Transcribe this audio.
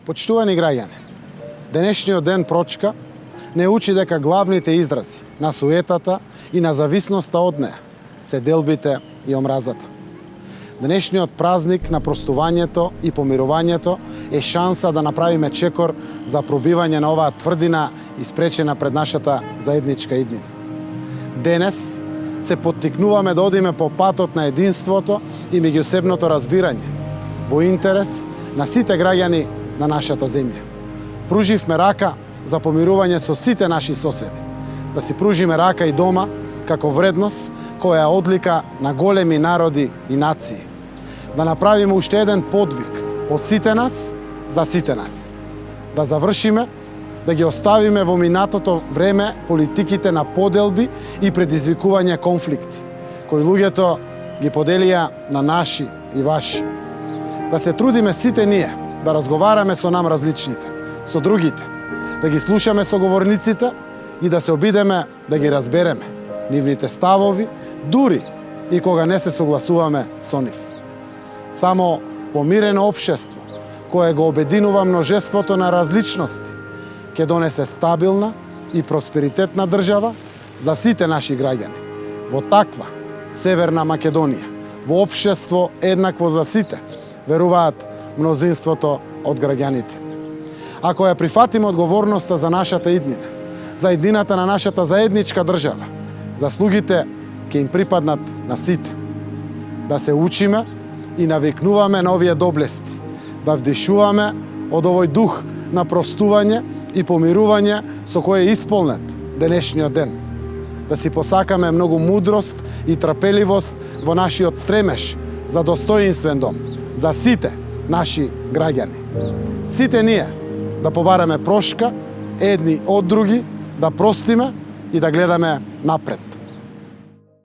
Почитувани граѓани, денешниот ден прочка не учи дека главните изрази на суетата и на зависноста од неа се делбите и омразата. Денешниот празник на простувањето и помирувањето е шанса да направиме чекор за пробивање на оваа тврдина испречена пред нашата заедничка иднина. Денес се поттикнуваме да одиме по патот на единството и меѓусебното разбирање, во интерес на сите граѓани на нашата земја. Пруживме рака за помирување со сите наши соседи. Да си пружиме рака и дома како вредност која е одлика на големи народи и нации. Да направиме уште еден подвиг од сите нас за сите нас. Да завршиме, да ги оставиме во минатото време политиките на поделби и предизвикување конфликти, кои луѓето ги поделија на наши и ваши. Да се трудиме сите ние да разговараме со нам различните, со другите, да ги слушаме соговорниците и да се обидеме да ги разбереме, нивните ставови, дури и кога не се согласуваме со нив. Само помирено општество, кое го обединува множеството на различности, ќе донесе стабилна и просперитетна држава за сите наши граѓани. Во таква Северна Македонија, во општество еднакво за сите, веруваат мнозинството од граѓаните. Ако ја прифатиме одговорноста за нашата иднина, за иднината на нашата заедничка држава, заслугите ќе им припаднат на сите. Да се учиме и навикнуваме на овие доблести, да вдишуваме од овој дух на простување и помирување со кој е исполнет денешниот ден. Да си посакаме многу мудрост и трпеливост во нашиот стремеж за достоинствен дом, за сите наши граѓани. Сите ние да побараме прошка едни од други, да простиме и да гледаме напред.